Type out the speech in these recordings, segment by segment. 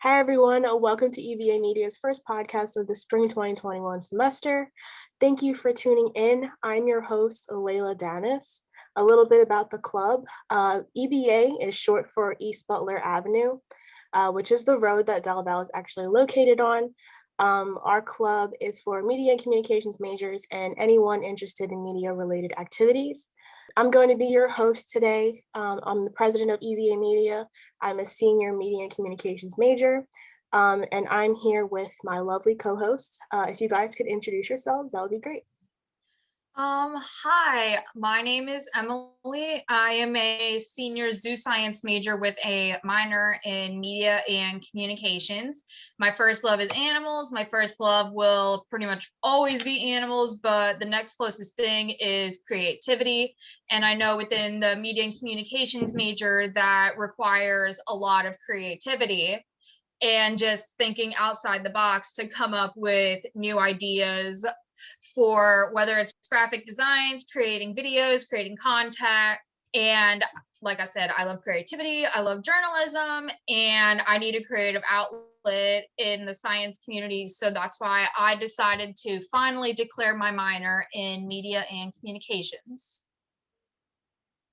Hi, everyone. Welcome to EBA Media's first podcast of the spring 2021 semester. Thank you for tuning in. I'm your host, Leyla. A little bit about the club. EBA is short for East Butler Avenue, which is the road that DelVal is actually located on. Our club is for media and communications majors and anyone interested in media-related activities. I'm going to be your host today. I'm the president of EBA Media. I'm a senior media and communications major, and I'm here with my lovely co-host. If you guys could introduce yourselves, that would be great. Hi, my name is Emily. I am a senior zoo science major with a minor in media and communications. My first love is animals. My first love will pretty much always be animals, but the next closest thing is creativity. And I know within the media and communications major that requires a lot of creativity and just thinking outside the box to come up with new ideas for whether it's graphic designs, creating videos, creating content. And like I said, I love creativity, I love journalism, and I need a creative outlet in the science community. So that's why I decided to finally declare my minor in media and communications.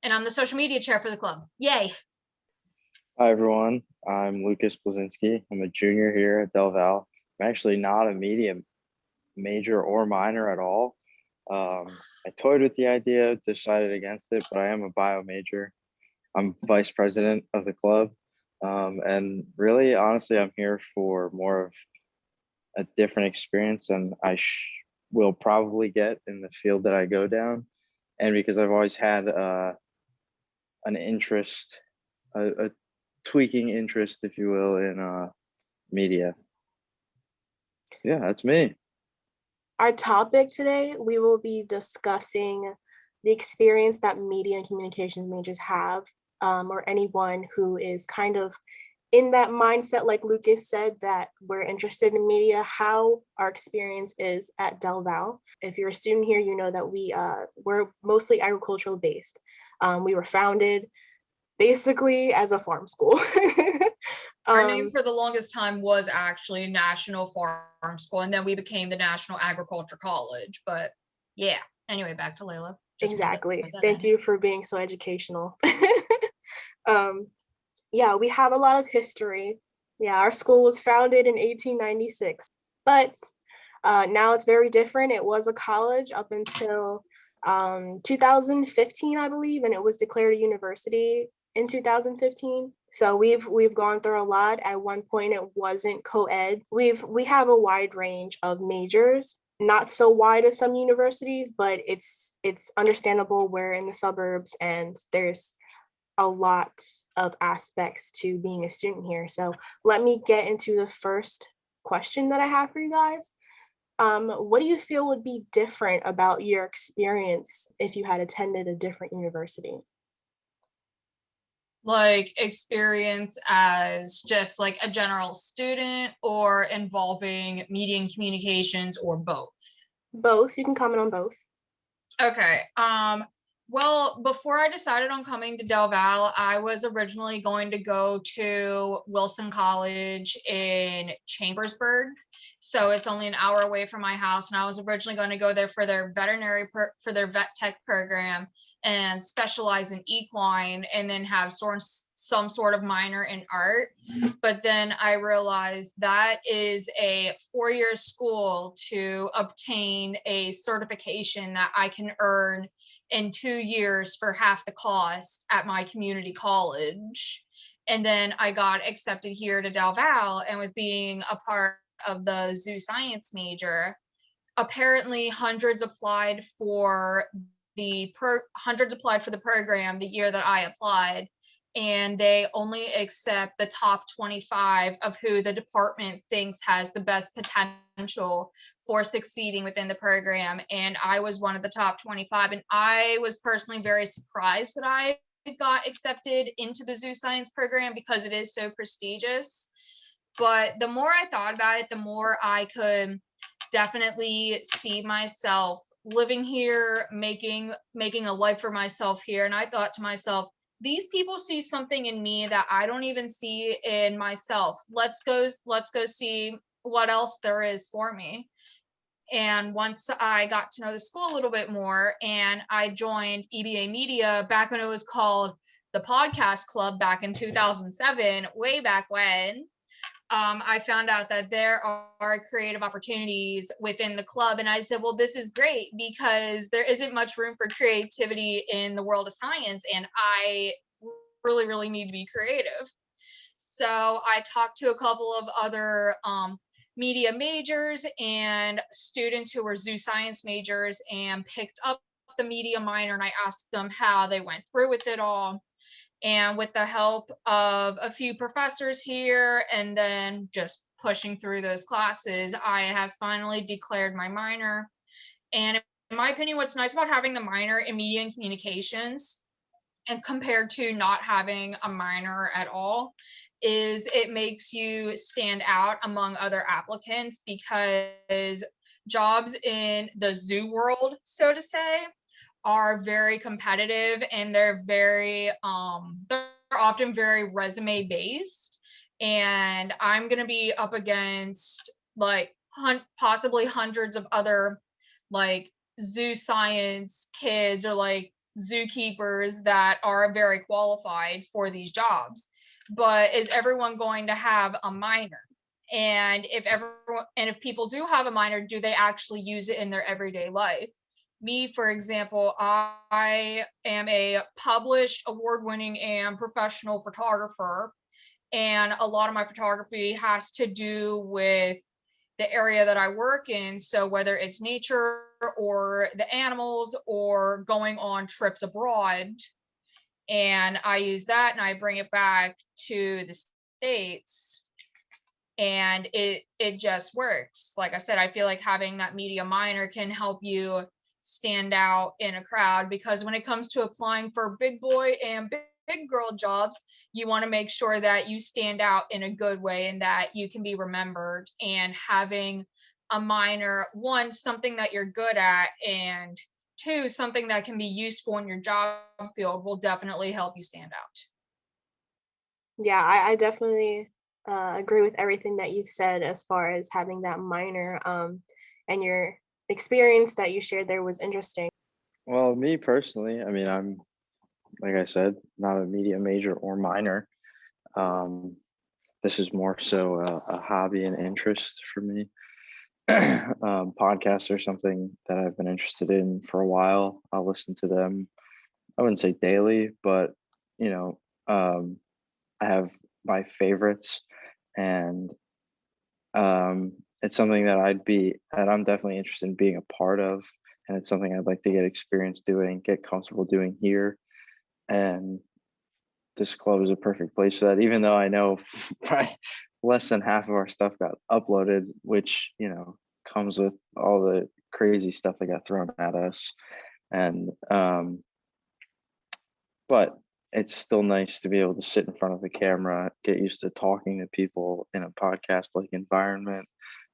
And I'm the social media chair for the club. Yay. Hi, everyone. I'm Lucas Blazinski. I'm a junior here at DelVal. I'm actually not a media major or minor at all. I toyed with the idea, decided against it, but I am a bio major. I'm vice president of the club. And really, honestly, I'm here for more of a different experience than I will probably get in the field that I go down. And because I've always had an interest, a tweaking interest, if you will, in media. Yeah, that's me. Our topic today, we will be discussing the experience that media and communications majors have, or anyone who is kind of in that mindset, like Lucas said, that we're interested in media, how our experience is at DelVal. If you're a student here, you know that we're mostly agricultural based. We were founded basically as a farm school. Our name for the longest time was actually National Farm School, and then we became the National Agriculture College. But yeah, anyway, back to Leyla. Exactly. Thank you for being so educational. Yeah, we have a lot of history. Yeah, our school was founded in 1896, but now it's very different. It was a college up until 2015, I believe, and it was declared a university in 2015. So we've gone through a lot. At one point, it wasn't co-ed. We have a wide range of majors, not so wide as some universities, but it's understandable. We're in the suburbs, and there's a lot of aspects to being a student here. So let me get into the first question that I have for you guys. What do you feel would be different about your experience if you had attended a different university? Like experience as just like a general student, or involving media and communications, or both? Both. You can comment on both. Okay. Well, before I decided on coming to DelVal, I was originally going to go to Wilson College in Chambersburg. So it's only an hour away from my house. And I was originally going to go there for their for their vet tech program and specialize in equine, and then have some sort of minor in art. But then I realized that is a 4-year school to obtain a certification that I can earn in 2 years for half the cost at my community college. And then I got accepted here to DelVal, and with being a part of the zoo science major, apparently hundreds applied for the program the year that I applied, and they only accept the top 25 of who the department thinks has the best potential for succeeding within the program. And I was one of the top 25, and I was personally very surprised that I got accepted into the zoo science program because it is so prestigious. But the more I thought about it, the more I could definitely see myself living here, making a life for myself here. And I thought to myself, these people see something in me that I don't even see in myself. Let's go see what else there is for me. And once I got to know the school a little bit more and I joined EBA Media back when it was called the Podcast Club back in 2007, way back when, I found out that there are creative opportunities within the club. And I said, well, this is great because there isn't much room for creativity in the world of science. And I really, really need to be creative. So I talked to a couple of other media majors and students who were zoo science majors and picked up the media minor. And I asked them how they went through with it all. And with the help of a few professors here and then just pushing through those classes, I have finally declared my minor. And in my opinion, what's nice about having the minor in media and communications and compared to not having a minor at all is it makes you stand out among other applicants because jobs in the zoo world, so to say, are very competitive and they're often very resume based. And I'm going to be up against like possibly hundreds of other like zoo science kids or like zookeepers that are very qualified for these jobs. But is everyone going to have a minor? And if people do have a minor, do they actually use it in their everyday life? Me, for example, I am a published award-winning and professional photographer, and a lot of my photography has to do with the area that I work in. So whether it's nature or the animals or going on trips abroad, and I use that and I bring it back to the States and it just works. Like I said, I feel like having that media minor can help you stand out in a crowd because when it comes to applying for big boy and big girl jobs, you want to make sure that you stand out in a good way and that you can be remembered. And having a minor, one, something that you're good at, and two, something that can be useful in your job field will definitely help you stand out. Yeah, I definitely agree with everything that you've said as far as having that minor, and your experience that you shared there was interesting. Well, me personally, I mean, I'm, like I said, not a media major or minor. This is more so a hobby and interest for me. Podcasts are something that I've been interested in for a while. I'll listen to them. I wouldn't say daily, but you know, I have my favorites, and it's something that I'm definitely interested in being a part of, and it's something I'd like to get experience doing, get comfortable doing here, and this club is a perfect place for that. Even though I know probably less than half of our stuff got uploaded, which comes with all the crazy stuff that got thrown at us, and but it's still nice to be able to sit in front of the camera, get used to talking to people in a podcast like environment.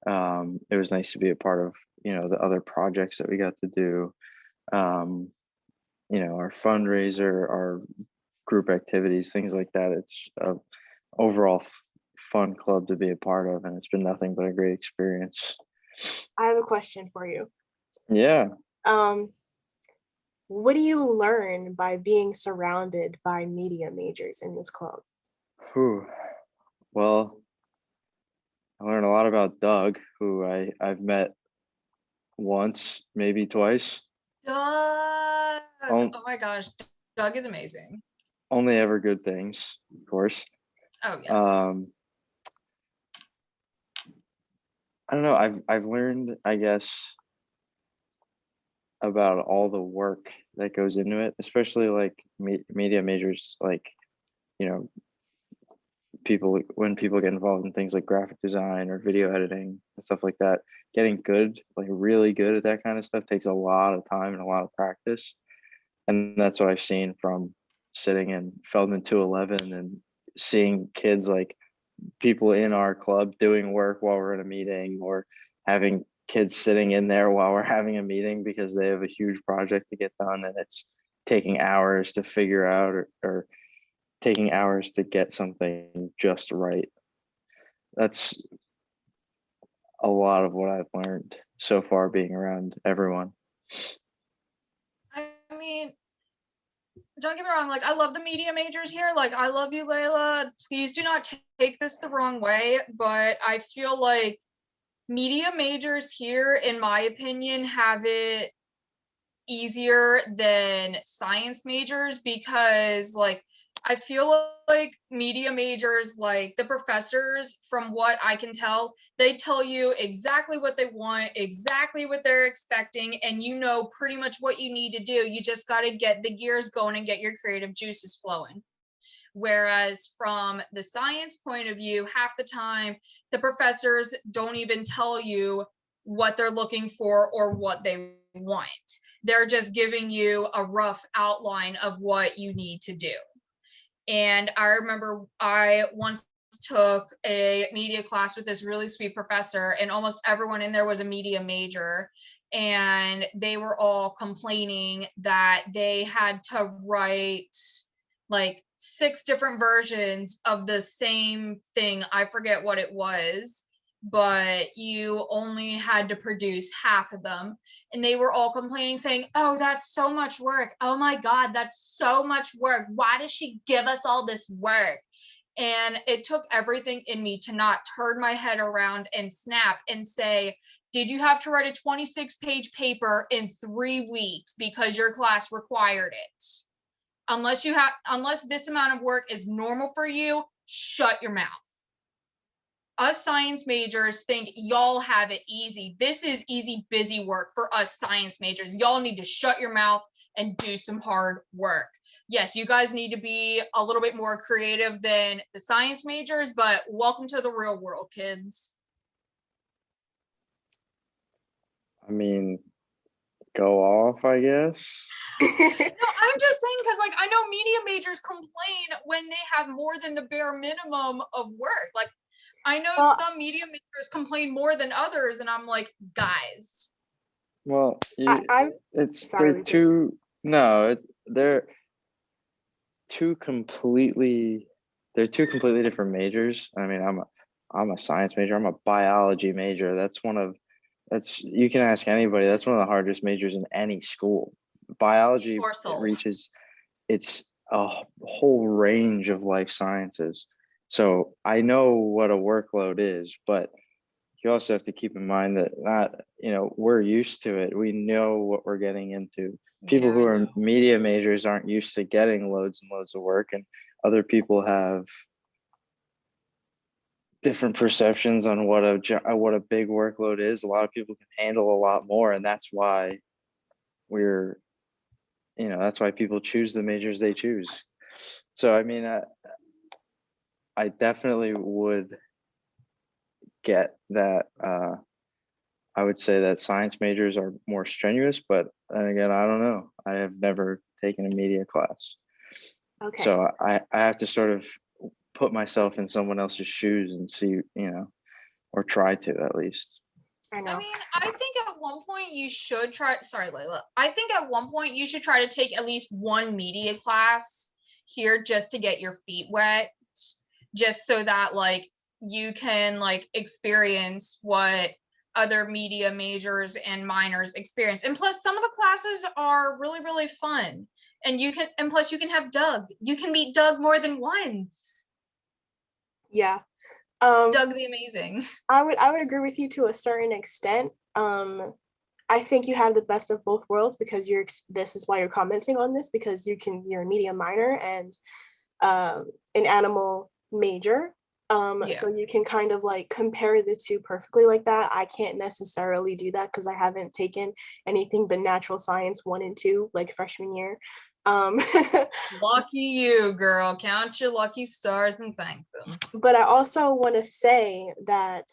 It was nice to be a part of the other projects that we got to do, our fundraiser, our group activities, things like that. It's a overall fun club to be a part of, and it's been nothing but a great experience. I have a question for you. Yeah. What do you learn by being surrounded by media majors in this club? Well, I learned a lot about Doug, who I've met once, maybe twice. Doug! Oh my gosh, Doug is amazing. Only ever good things, of course. Oh yes. I don't know. I've learned, I guess, about all the work that goes into it, especially like media majors, like when people get involved in things like graphic design or video editing and stuff like that. Getting good, like really good at that kind of stuff, takes a lot of time and a lot of practice, and that's what I've seen from sitting in Feldman 211 and seeing kids, like people in our club, doing work while we're in a meeting, or having kids sitting in there while we're having a meeting because they have a huge project to get done, and taking hours to figure out or taking hours to get something just right. That's a lot of what I've learned so far being around everyone. I mean, don't get me wrong, like I love the media majors here. Like I love you, Leyla. Please do not take this the wrong way, but I feel like media majors here, in my opinion, have it easier than science majors because like I feel like media majors, like the professors, from what I can tell, they tell you exactly what they want, exactly what they're expecting, and you know pretty much what you need to do. You just got to get the gears going and get your creative juices flowing. Whereas from the science point of view, half the time, the professors don't even tell you what they're looking for or what they want. They're just giving you a rough outline of what you need to do. And I remember I once took a media class with this really sweet professor, and almost everyone in there was a media major. And they were all complaining that they had to write like 6 different versions of the same thing. I forget what it was, but you only had to produce half of them. And they were all complaining, saying, "Oh, that's so much work. Oh my God, that's so much work. Why does she give us all this work?" And it took everything in me to not turn my head around and snap and say, "Did you have to write a 26-page paper in 3 weeks because your class required it? Unless this amount of work is normal for you, shut your mouth." Us science majors think y'all have it easy. This is easy, busy work for us science majors. Y'all need to shut your mouth and do some hard work. Yes, you guys need to be a little bit more creative than the science majors, but welcome to the real world, kids. I mean, go off, I guess. No, I'm just saying because like I know media majors complain when they have more than the bare minimum of work. Like I know Well, some media majors complain more than others, and I'm like, guys. Well, I'm it's sorry, they're Lucas. two no, they're two completely they're two completely different majors. I mean, I'm a science major. I'm a biology major. That's you can ask anybody. That's one of the hardest majors in any school. Biology Poor soul. reaches it's a whole range of life sciences. So I know what a workload is, but you also have to keep in mind that we're used to it. We know what we're getting into. People Yeah, who I are know. media majors aren't used to getting loads and loads of work, and other people have different perceptions on what a big workload is. A lot of people can handle a lot more, and that's why we're that's why people choose the majors they choose. So I mean, I definitely would get that. I would say that science majors are more strenuous, but then again, I don't know. I have never taken a media class. Okay. So I have to sort of put myself in someone else's shoes and see, or try to at least. I know. I mean, I think at one point you should try. Sorry, Leyla. I think at one point you should try to take at least one media class here just to get your feet wet, just so that like you can like experience what other media majors and minors experience. And plus, some of the classes are really, really fun. And plus you can have Doug. You can meet Doug more than once. Yeah. Doug the Amazing. I would agree with you to a certain extent. I think you have the best of both worlds because this is why you're commenting on this, because you're a media minor and an animal major. Yeah. So you can kind of like compare the two perfectly like that. I can't necessarily do that because I haven't taken anything but natural science 1 and 2 like freshman year. Lucky you, girl. Count your lucky stars and thank them. But I also want to say that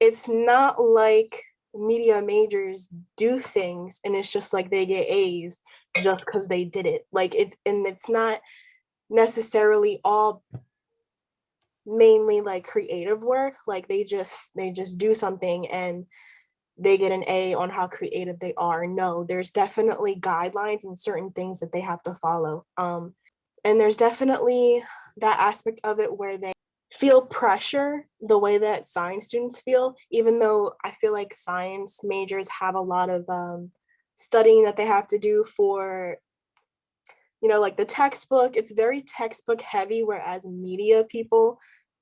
it's not like media majors do things and it's just like they get A's just because they did it. Like it's not necessarily all mainly like creative work. Like they just do something and they get an A on how creative they are. No, there's definitely guidelines and certain things that they have to follow. And there's definitely that aspect of it where they feel pressure the way that science students feel, even though I feel like science majors have a lot of studying that they have to do for, like the textbook. It's very textbook heavy, whereas media people,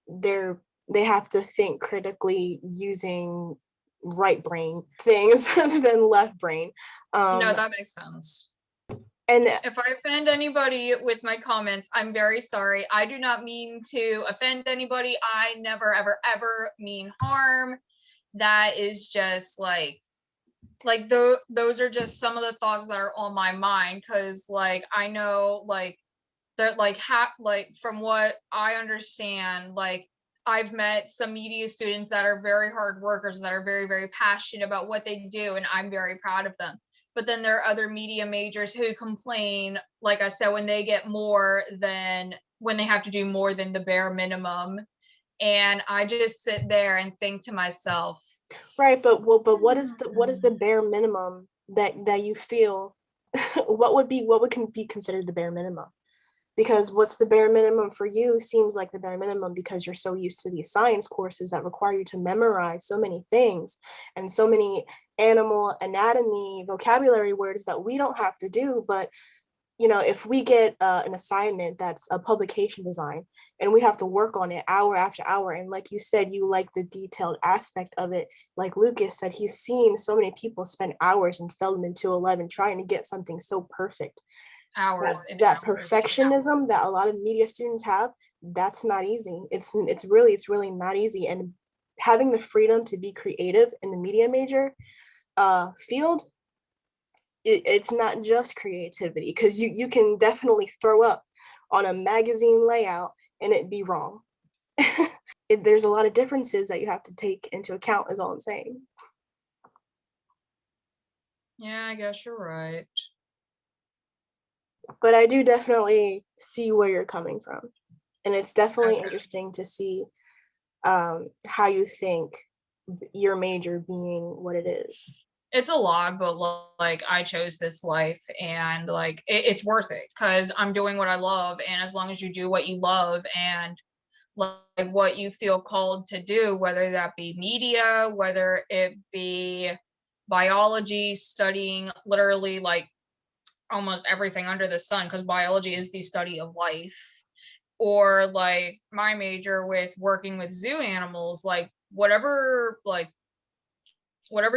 they have to think critically using right brain things than left brain. No, that makes sense. And if I offend anybody with my comments, I'm very sorry. I do not mean to offend anybody. I never, ever, ever mean harm. That is just those are just some of the thoughts that are on my mind. Cause I know that from what I understand, I've met some media students that are very hard workers, that are very, very passionate about what they do. And I'm very proud of them. But then there are other media majors who complain, like I said, when they get when they have to do more than the bare minimum. And I just sit there and think to myself, right, but what is the bare minimum that you feel what would be considered the bare minimum? Because what's the bare minimum for you seems like the bare minimum because you're so used to these science courses that require you to memorize so many things and so many animal anatomy vocabulary words that we don't have to do. But if we get an assignment that's a publication design and we have to work on it hour after hour, and like you said, you like the detailed aspect of it, like Lucas said, he's seen so many people spend hours in Feldman 211 trying to get something so perfect. Hours that perfectionism that a lot of media students have, that's not easy. It's really not easy. And having the freedom to be creative in the media major field, it's not just creativity, because you can definitely throw up on a magazine layout and it be wrong. There's a lot of differences that you have to take into account, is all I'm saying. Yeah, I guess you're right. But I do definitely see where you're coming from. And it's definitely interesting to see how you think your major being what it is. It's a lot, but I chose this life, and it's worth it because I'm doing what I love. And as long as you do what you love and what you feel called to do, whether that be media, whether it be biology, studying literally almost everything under the sun, because biology is the study of life, or my major with working with zoo animals, whatever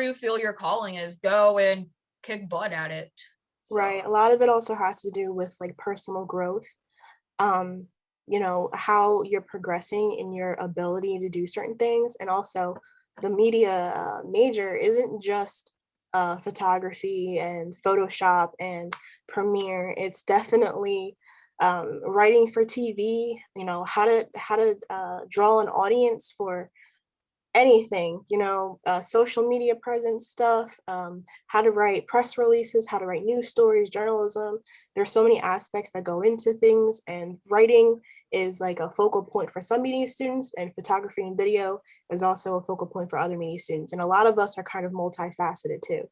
you feel your calling is, go and kick butt at it. So. Right. A lot of it also has to do with personal growth. How you're progressing in your ability to do certain things. And also the media major isn't just photography and Photoshop and Premiere. It's definitely writing for TV, how to draw an audience for anything, social media presence stuff, how to write press releases, how to write news stories, journalism. There's so many aspects that go into things, and writing is a focal point for some media students, and photography and video is also a focal point for other media students. And a lot of us are kind of multifaceted too.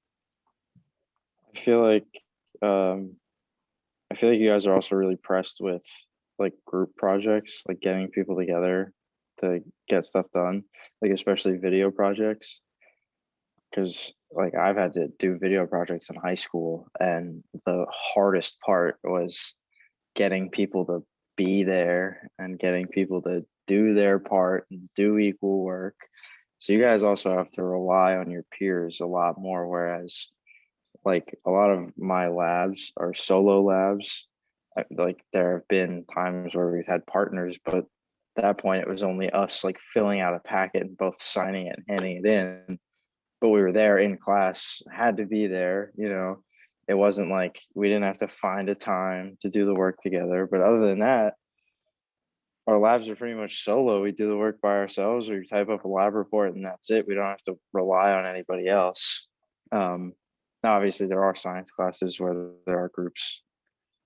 I feel like you guys are also really pressed with group projects, getting people together to get stuff done, especially video projects, because I've had to do video projects in high school, and the hardest part was getting people to be there and getting people to do their part and do equal work. So you guys also have to rely on your peers a lot more, whereas a lot of my labs are solo labs. There have been times where we've had partners, but at that point it was only us filling out a packet and both signing it and handing it in. But we were there in class, had to be there, It wasn't we didn't have to find a time to do the work together. But other than that, our labs are pretty much solo. We do the work by ourselves. We type up a lab report and that's it. We don't have to rely on anybody else. Now, obviously, there are science classes where there are groups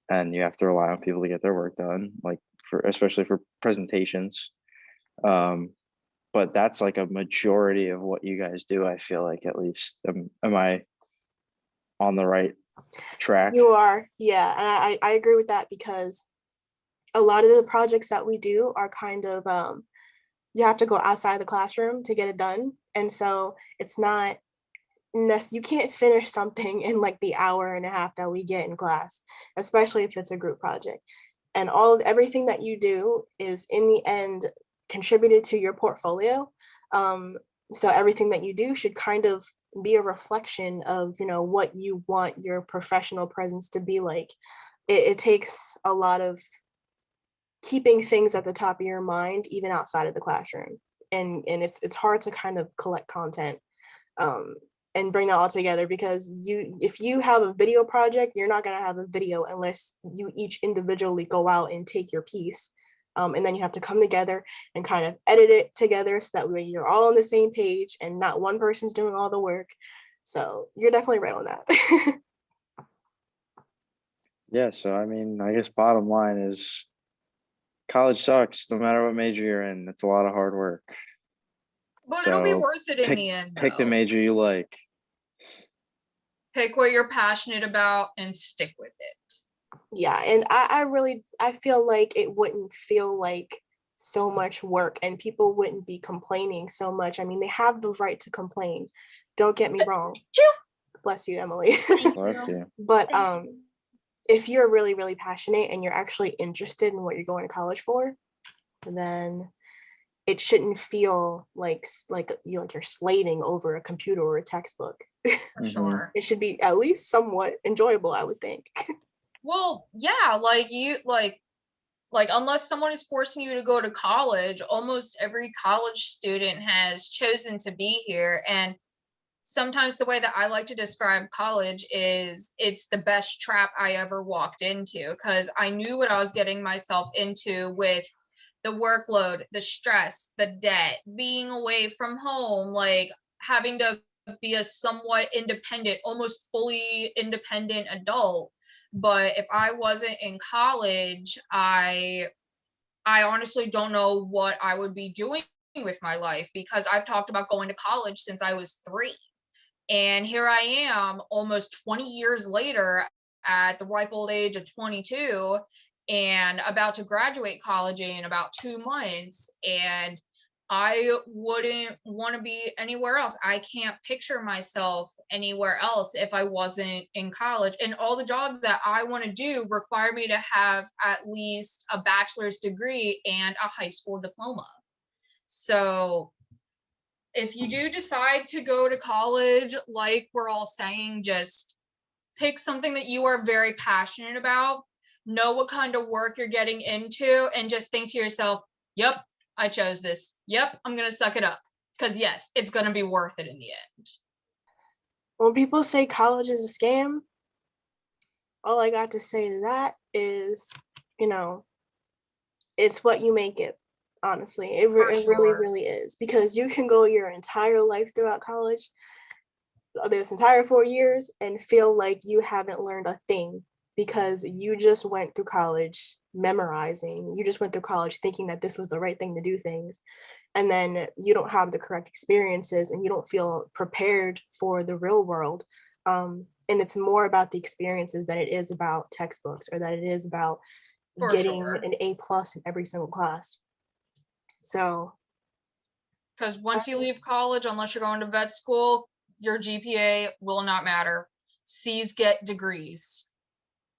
and you have to rely on people to get their work done, especially for presentations. But but that's like a majority of what you guys do. I feel like, at least. Am I on the right track? You are, yeah, and I agree with that, because a lot of the projects that we do are kind of you have to go outside the classroom to get it done, and so it's not you can't finish something in like the hour and a half that we get in class, especially if it's a group project. And everything that you do is in the end contributed to your portfolio. So everything that you do should kind of be a reflection of, what you want your professional presence to be like. It takes a lot of keeping things at the top of your mind, even outside of the classroom. And it's hard to kind of collect content and bring that all together, because if you have a video project, you're not going to have a video unless you each individually go out and take your piece. And then you have to come together and kind of edit it together, so that way you're all on the same page and not one person's doing all the work. So you're definitely right on that. Yeah, so I mean, I guess bottom line is college sucks no matter what major you're in. It's a lot of hard work. But it'll be So worth it in the end. Pick the though. major you like. Pick what you're passionate about and stick with it. Yeah, and I feel like it wouldn't feel like so much work, and people wouldn't be complaining so much. I mean, they have the right to complain. Don't get me wrong. Bless you, Emily. Bless you. But if you're really, really passionate and you're actually interested in what you're going to college for, then it shouldn't feel like you're slaving over a computer or a textbook. For sure. It should be at least somewhat enjoyable, I would think. Well, yeah, like unless someone is forcing you to go to college, almost every college student has chosen to be here. And sometimes the way that I like to describe college is it's the best trap I ever walked into, because I knew what I was getting myself into with the workload, the stress, the debt, being away from home, like having to be a somewhat independent, almost fully independent adult. But if I wasn't in college, I honestly don't know what I would be doing with my life, because I've talked about going to college since I was 3. And here I am almost 20 years later at the ripe old age of 22 and about to graduate college in about 2 months. And I wouldn't want to be anywhere else. I can't picture myself anywhere else if I wasn't in college. And all the jobs that I want to do require me to have at least a bachelor's degree and a high school diploma. So if you do decide to go to college, like we're all saying, just pick something that you are very passionate about, know what kind of work you're getting into, and just think to yourself, yep, I chose this. Yep, I'm going to suck it up. Because yes, it's going to be worth it in the end. When people say college is a scam, all I got to say to that is, it's what you make it. Honestly, it really, really is, because you can go your entire life throughout college, this entire 4 years, and feel like you haven't learned a thing, because you just went through college memorizing. You just went through college thinking that this was the right thing to do things, and then you don't have the correct experiences and you don't feel prepared for the real world. And it's more about the experiences than it is about textbooks, or that it is about getting an A+ in every single class. So, because once you leave college, unless you're going to vet school, your GPA will not matter. C's get degrees.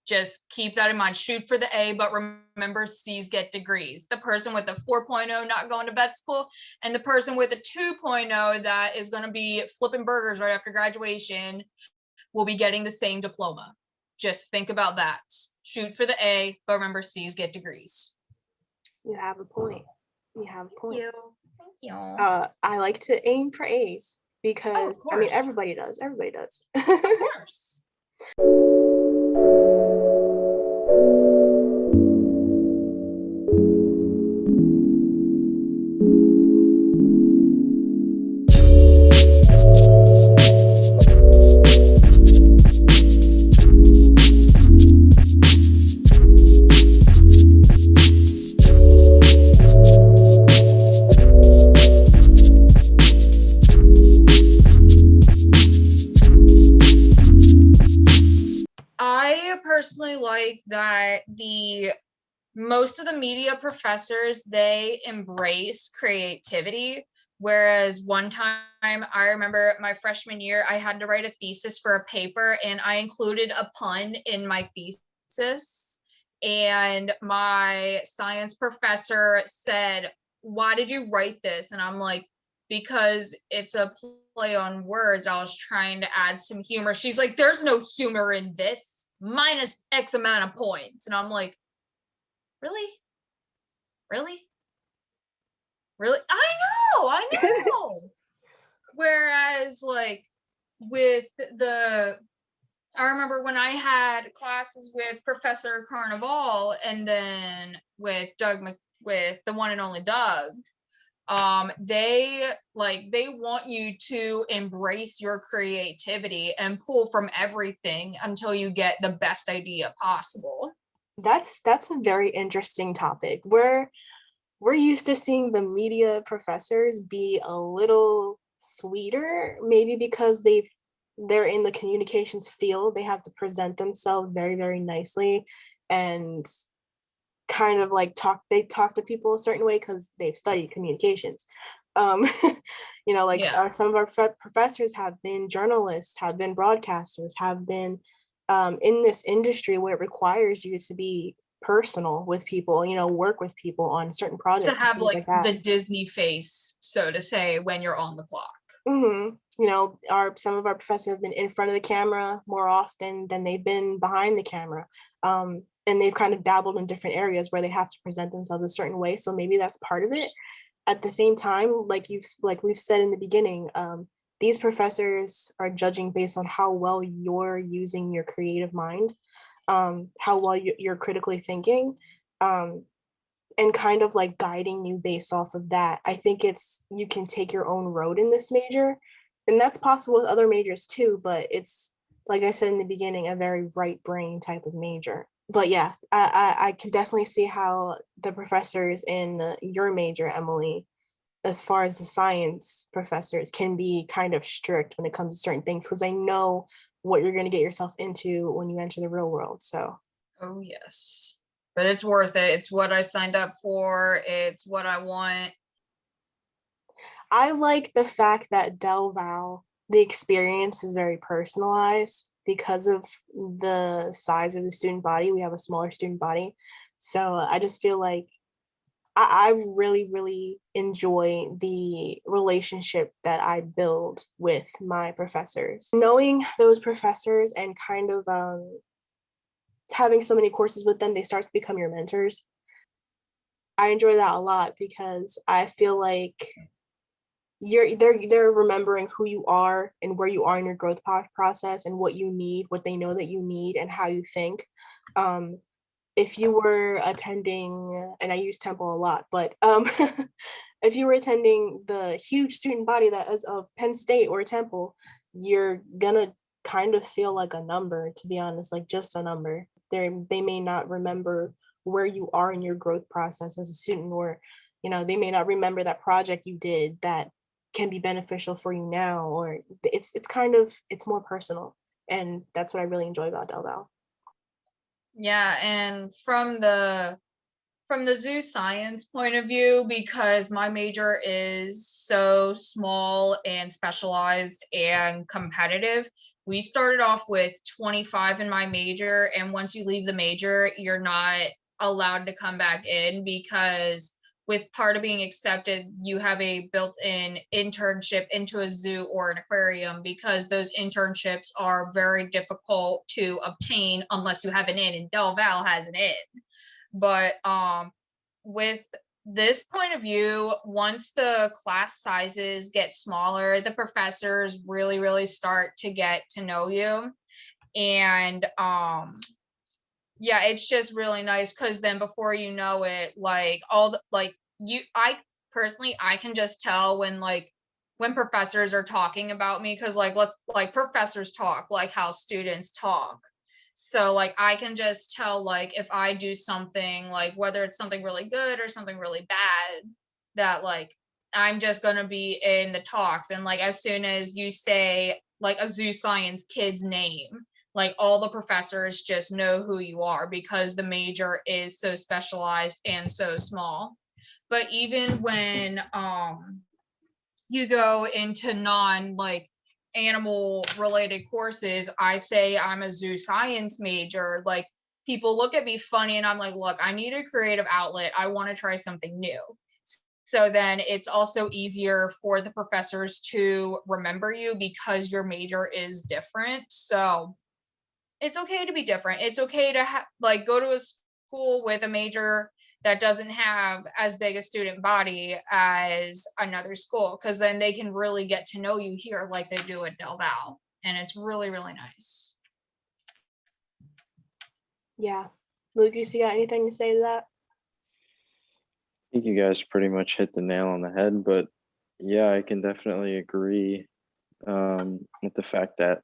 Just keep that in mind. Shoot for the A, but remember, C's get degrees. The person with a 4.0 not going to vet school, and the person with a 2.0 that is going to be flipping burgers right after graduation will be getting the same diploma. Just think about that. Shoot for the A, but remember, C's get degrees. You have a point. Thank you. Thank you. I like to aim for A's, because I mean, everybody does. Of course. personally like that most of the media professors, they embrace creativity. Whereas one time, I remember my freshman year, I had to write a thesis for a paper and I included a pun in my thesis. And my science professor said, "Why did you write this?" And I'm like, "Because it's a play on words. I was trying to add some humor." She's like, "There's no humor in this. Minus X amount of points." And I'm like, "Really? Really? Really?" I know. Whereas like with I remember when I had classes with Professor Carnival and then with with the one and only Doug, they want you to embrace your creativity and pull from everything until you get the best idea possible. That's a very interesting topic. We're used to seeing the media professors be a little sweeter, maybe because they're in the communications field. They have to present themselves very, very nicely and kind of like they talk to people a certain way because they've studied communications. Um, like Yeah. some of our professors have been journalists, have been broadcasters, have been in this industry where it requires you to be personal with people, work with people on certain To projects and have things like like that. the Disney face, so to say, when you're on the clock. Mm-hmm. Some of our professors have been in front of the camera more often than they've been behind the camera. And they've kind of dabbled in different areas where they have to present themselves a certain way. So maybe that's part of it. At the same time, like we've said in the beginning, these professors are judging based on how well you're using your creative mind, how well you're critically thinking, and kind of like guiding you based off of that. I think you can take your own road in this major, and that's possible with other majors too, but it's, like I said in the beginning, a very right brain type of major. But yeah, I can definitely see how the professors in your major, Emily, as far as the science professors, can be kind of strict when it comes to certain things, because I know what you're going to get yourself into when you enter the real world. So Oh yes, but it's worth it. It's what I signed up for. It's what I want. I like the fact that DelVal, the experience is very personalized because of the size of the student body. We have a smaller student body. So I just feel like I really, really enjoy the relationship that I build with my professors. Knowing those professors and kind of having so many courses with them, they start to become your mentors. I enjoy that a lot because I feel like they're remembering who you are and where you are in your growth process and what you need, what they know that you need, and how you think. If you were attending, and I use Temple a lot, but if you were attending the huge student body that is of Penn State or Temple, you're gonna kind of feel like a number, to be honest, like just a number. They may not remember where you are in your growth process as a student, or they may not remember that project you did that can be beneficial for you now, or it's more personal, and that's what I really enjoy about DelVal. Yeah, and from the zoo science point of view, because my major is so small and specialized and competitive, we started off with 25 in my major, and once you leave the major, you're not allowed to come back in, because with part of being accepted, you have a built-in internship into a zoo or an aquarium, because those internships are very difficult to obtain unless you have an in, and DelVal has an in. But with this point of view, once the class sizes get smaller, the professors really, really start to get to know you. And yeah, it's just really nice, because then before you know it, like I personally, I can just tell when professors are talking about me, because professors talk like how students talk. So like I can just tell, like if I do something, like whether it's something really good or something really bad, that like I'm just going to be in the talks. And like as soon as you say like a zoo science kid's name, like all the professors just know who you are because the major is so specialized and so small. But even when you go into non like animal related courses, I say I'm a zoo science major, like people look at me funny and I'm like, look, I need a creative outlet. I want to try something new. So then it's also easier for the professors to remember you because your major is different. So it's okay to be different. It's okay to like go to a school with a major that doesn't have as big a student body as another school, because then they can really get to know you here like they do at DelVal. And it's really, really nice. Yeah. Lucas, you got anything to say to that? I think you guys pretty much hit the nail on the head, but yeah, I can definitely agree with the fact that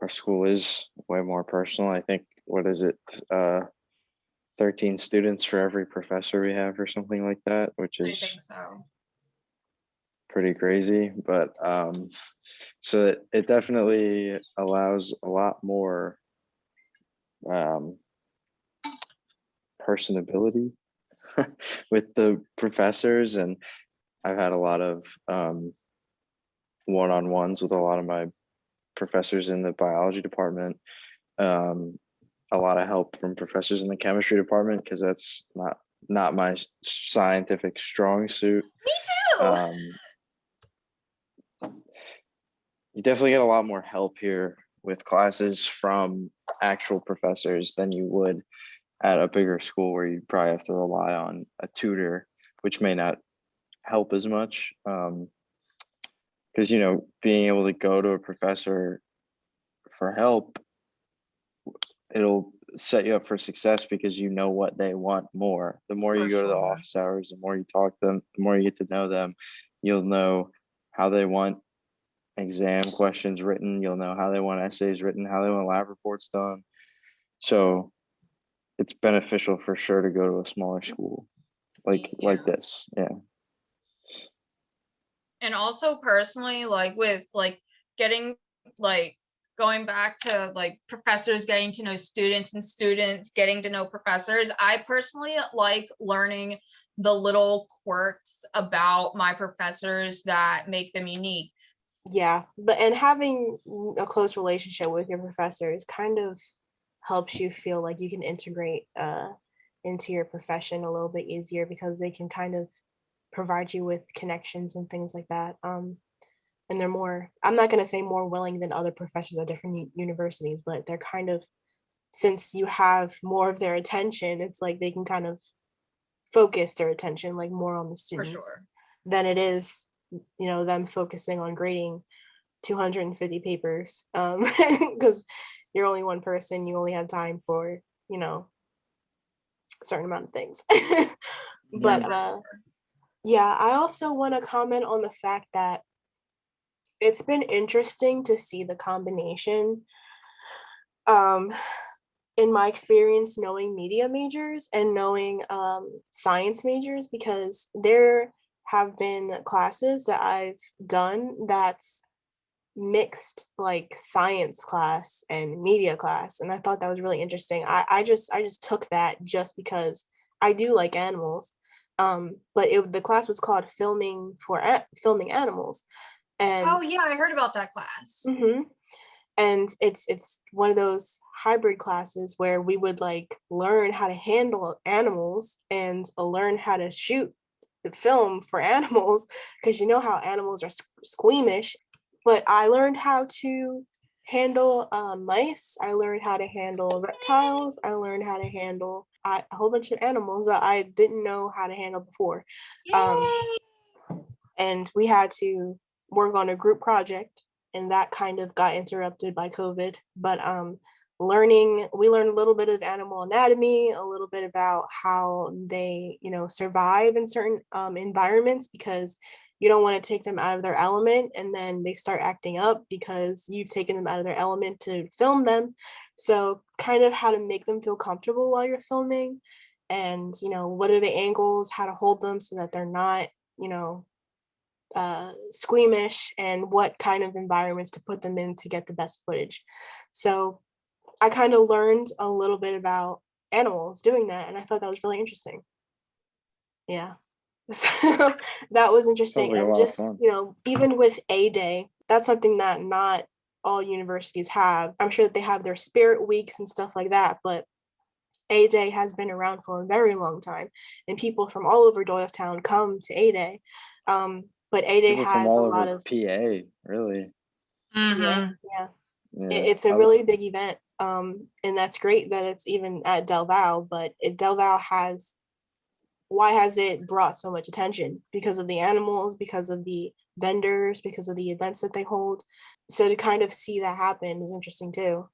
our school is way more personal. I think, what is it, 13 students for every professor we have or something like that, which I is think so. pretty crazy. But so it definitely allows a lot more personability with the professors, and I've had a lot of one-on-ones with a lot of my professors in the biology department. A lot of help from professors in the chemistry department, because that's not my scientific strong suit. Me too. You definitely get a lot more help here with classes from actual professors than you would at a bigger school where you probably have to rely on a tutor, which may not help as much. Because, being able to go to a professor for help, it'll set you up for success because you know what they want more. The more you For go to the sure. office hours, the more you talk to them, the more you get to know them, you'll know how they want exam questions written, you'll know how they want essays written, how they want lab reports done. So it's beneficial for sure to go to a smaller school like this. Yeah. And also personally, like with like getting like going back to like professors getting to know students and students getting to know professors, I personally like learning the little quirks about my professors that make them unique. Yeah, and having a close relationship with your professors kind of helps you feel like you can integrate into your profession a little bit easier, because they can kind of provide you with connections and things like that. And they're more, I'm not going to say more willing than other professors at different universities, but they're kind of, since you have more of their attention, it's like they can kind of focus their attention like more on the For students sure. than it is, them focusing on grading 250 papers, because you're only one person, you only have time for, a certain amount of things. Yeah, But for sure. yeah, I also want to comment on the fact that it's been interesting to see the combination, um, in my experience, knowing media majors and knowing science majors, because there have been classes that I've done that's mixed, like science class and media class, and I thought that was really interesting. I just took that just because I do like animals, but the class was called filming animals, and Oh yeah, I heard about that class. mhm, and it's one of those hybrid classes where we would like learn how to handle animals and learn how to shoot film for animals, because you know how animals are squeamish. But I learned how to handle mice. I learned how to handle reptiles. I learned how to handle a whole bunch of animals that I didn't know how to handle before. Um, Yay! and we had to work on a group project, and that kind of got interrupted by COVID. But we learned a little bit of animal anatomy, a little bit about how they, survive in certain environments, because you don't want to take them out of their element and then they start acting up because you've taken them out of their element to film them. So kind of how to make them feel comfortable while you're filming, and what are the angles, how to hold them so that they're not, squeamish, and what kind of environments to put them in to get the best footage. So I kind of learned a little bit about animals doing that, and I thought that was really interesting. Yeah. So that was Sounds interesting. like a And lot of just, fun. even with A Day, that's something that not all universities have. I'm sure that they have their spirit weeks and stuff like that, but A Day has been around for a very long time, and people from all over Doylestown come to A Day. But A Day People from has a all lot over of PA, really. PA. Mm-hmm. Yeah, Yeah. it's a really big event. And that's great that it's even at DelVal, but DelVal has, why has it brought so much attention? Because of the animals, because of the vendors, because of the events that they hold. So to kind of see that happen is interesting too.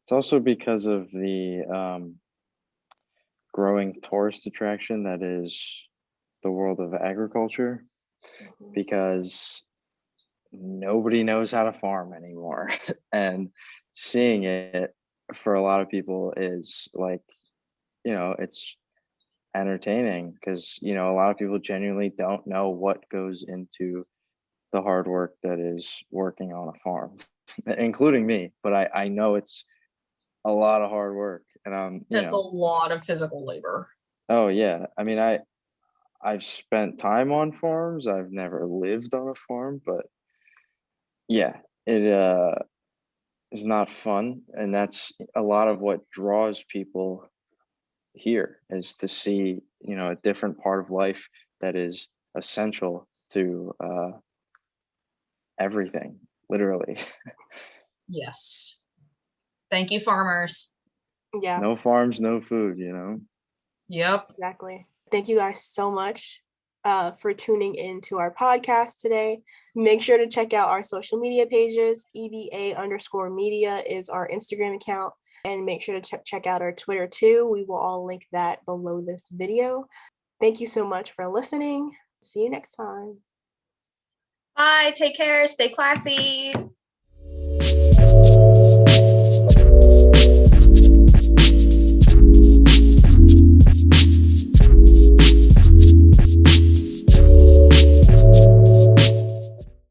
It's also because of the growing tourist attraction that is the world of agriculture, Mhm. because nobody knows how to farm anymore. And seeing it for a lot of people is like, it's entertaining because, a lot of people genuinely don't know what goes into the hard work that is working on a farm, including me. But I know it's a lot of hard work. And It's a lot of physical labor. oh yeah. I mean, I've spent time on farms. I've never lived on a farm, but yeah, it is not fun. And that's a lot of what draws people here, is to see, a different part of life that is essential to everything, literally. Yes. Thank you, farmers. Yeah, No farms, no food, Yep. exactly. Thank you guys so much for tuning in to our podcast today. Make sure to check out our social media pages. EBA_media is our Instagram account. And make sure to check out our Twitter too. We will all link that below this video. Thank you so much for listening. See you next time. Bye. Take care. Stay classy.